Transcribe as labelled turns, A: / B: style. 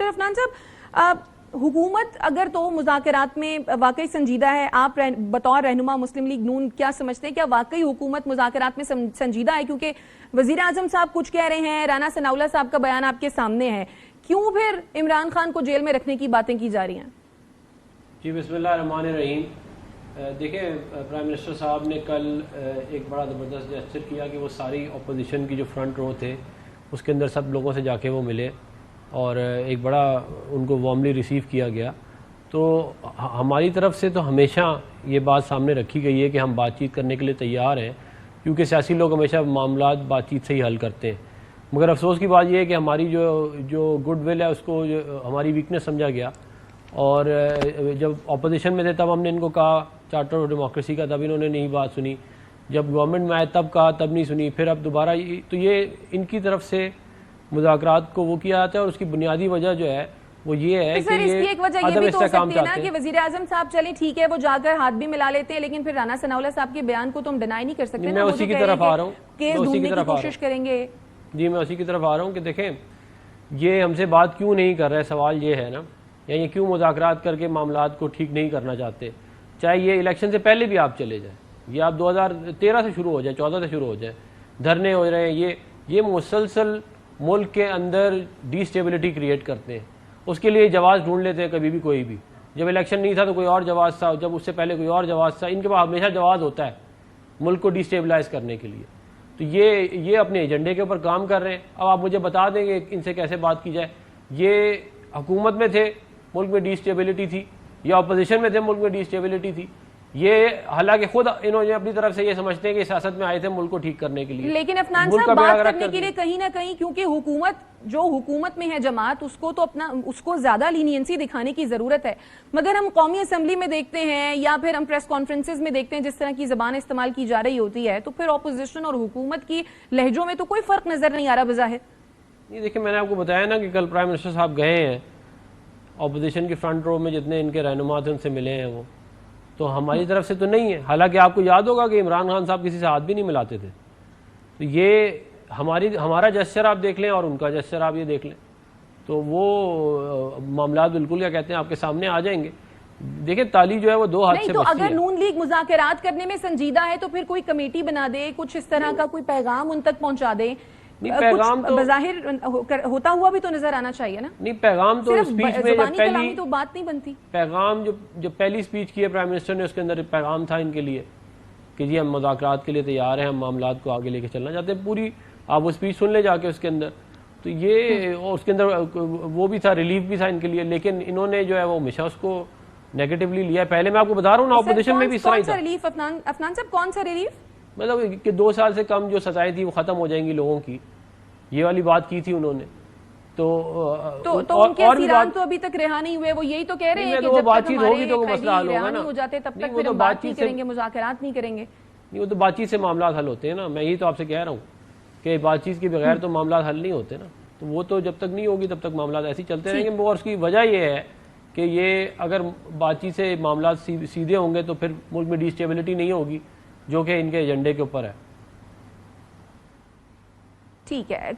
A: Doctor Afnan साहब, हुकूमत अगर तो मुज़ाकरात में वाकई संजीदा है, आप बतौर रहनुमा मुस्लिम लीग नून क्या समझते हैं, क्या वाकई हुकूमत मुज़ाकरात में संजीदा है? क्योंकि वज़ीर आज़म साहब कुछ कह रहे हैं, राना सनाउल्लाह साहब का बयान आपके सामने है, क्यों फिर इमरान खान को जेल में रखने की बातें की जा रही हैं?
B: जी बिस्मिल्लाह रहमान रहीम। देखें, प्राइम मिनिस्टर साहब ने कल एक बड़ा ज़बरदस्त जेस्चर किया कि वो सारी अपोजिशन की जो फ्रंट रो थे उसके अंदर सब लोगों से जाके वो मिले और एक बड़ा उनको वार्मली रिसीव किया गया। तो हमारी तरफ से तो हमेशा ये बात सामने रखी गई है कि हम बातचीत करने के लिए तैयार हैं, क्योंकि सियासी लोग हमेशा मामला बातचीत से ही हल करते हैं। मगर अफसोस की बात यह है कि हमारी जो गुडविल है उसको हमारी वीकनेस समझा गया, और जब अपोजिशन में थे तब हमने इनको कहा चार्टर ऑफ डेमोक्रेसी का, तब इन्होंने नहीं बात सुनी। जब गवर्नमेंट में आए तब कहा, तब नहीं सुनी। फिर अब दोबारा तो ये इनकी तरफ से मुज़ाकरात को वो किया जाता है, और उसकी बुनियादी वजह जो है वो ये है कि ये
A: एक वजह ये भी तो हो सकती है ना कि वज़ीर आज़म साहब चले ठीक है वो जाकर हाथ भी मिला लेते हैं, लेकिन फिर राना सनाउल्लाह साहब के बयान को तो हम डिनाई नहीं कर सकते।
B: मैं उसी की तरफ आ रहा हूँ,
A: केस ढूंढने की कोशिश करेंगे।
B: जी मैं उसी की तरफ आ रहा हूँ कि देखें ये हमसे बात क्यों नहीं कर रहे, सवाल ये है ना, या ये क्यों मुज़ाकरात करके मामलात को ठीक नहीं करना चाहते। चाहे ये इलेक्शन से पहले भी आप चले जाएं, ये आप 2013 से शुरू हो जाए, 14 से शुरू हो जाए, धरने हो रहे हैं, ये मुसलसल मुल्क के अंदर डिस्टेबिलिटी क्रिएट करते हैं। उसके लिए जवाब ढूंढ लेते हैं कभी भी कोई भी। जब इलेक्शन नहीं था तो कोई और जवाब था, जब उससे पहले कोई और जवाब था। इनके पास हमेशा जवाब होता है मुल्क को डिस्टेबलाइज करने के लिए। तो ये अपने एजेंडे के ऊपर काम कर रहे हैं। अब आप मुझे बता देंगे इनसे कैसे बात की जाए। ये हुकूमत में थे, मुल्क में डिस्टेबिलिटी थी, या अपोजिशन में थे, मुल्क में डिस्टेबिलिटी थी। ये हालांकि खुद इन्होंने अपनी तरफ से ये समझते हैं कि सियासत में आए थे मुल्क को ठीक करने के लिए,
A: लेकिन अफनान साहब बात करने के लिए कहीं ना कहीं, क्योंकि हुकूमत में है जमात, उसको तो उसको ज्यादा लीनियंसी दिखाने की जरूरत है। मगर हम कौमी असेंबली में देखते हैं या फिर हम प्रेस कॉन्फ्रेंसेज में देखते हैं जिस तरह की जबान इस्तेमाल की जा रही होती है, तो फिर अपोजिशन और हुकूमत की लहजों में तो कोई फर्क नजर नहीं आ रहा बज़ाहिर।
B: नहीं देखिए, मैंने आपको बताया ना कि कल प्राइम मिनिस्टर साहब गए हैं, अपोजिशन की फ्रंट रो में जितने इनके रहनुमा थे उनसे मिले हैं वो, तो हमारी तरफ से तो नहीं है। हालांकि आपको याद होगा कि इमरान खान साहब किसी से हाथ भी नहीं मिलाते थे। तो ये हमारा जेस्चर आप देख लें और उनका जेस्चर आप ये देख लें, तो वो मामला बिल्कुल क्या कहते हैं आपके सामने आ जाएंगे। देखिए ताली जो है वो दो हाथ से
A: तो अगर नून लीग मुज़ाकरात करने में संजीदा है तो फिर कोई कमेटी बना दे, कुछ इस तरह का कोई पैगाम उन तक पहुंचा दे।
B: पैगाम तो
A: बज़ाहिर होता हुआ भी तो नजर आना चाहिए ना।
B: नहीं, पैगाम तो स्पीच में
A: पहली तो बात नहीं बनती।
B: पैगाम जो पहली स्पीच की है प्राइम मिनिस्टर ने, उसके अंदर पैगाम था इनके लिए कि जी हम मुज़ाकरात के लिए तैयार हैं, हम मामलात को आगे लेके चलना चाहते हैं। पूरी आप वो स्पीच सुन ले जाके उसके अंदर, तो ये उसके अंदर वो भी था, रिलीफ भी था इनके लिए। लेकिन इन्होंने जो है वो हमेशा उसको नेगेटिवली लिया। पहले मैं आपको बता रहा हूँ ना, अपोजिशन में भी इस तरह था।
A: रिलीफ अफनान साहब, कौन सा रिलीफ?
B: मतलब कि 2 साल से कम जो सजाएं थी वो खत्म हो जाएंगी लोगों की, ये वाली बात की थी उन्होंने। तो
A: उनके असीरान तो अभी तक रिहा नहीं हुए, वो यही तो कह रहे हैं कि जब तक हमारे
B: तो मसला हल होगा ना,
A: हो जाते तब तक फिर हम बात नहीं करेंगे, मुज़ाकरात नहीं करेंगे।
B: नहीं, वो तो बातचीत से मामला हल होते हैं ना। मैं यही तो आपसे कह रहा हूँ कि बातचीत के बगैर तो मामला हल नहीं होते ना। तो वो तो जब तक नहीं होगी तब तक मामला ऐसे ही चलते रहेंगे। और उसकी वजह यह है कि ये अगर बातचीत से मामला सीधे होंगे तो फिर मुल्क में डिस्टेबिलिटी नहीं होगी, जो कि इनके एजेंडे के ऊपर है।
A: ठीक है।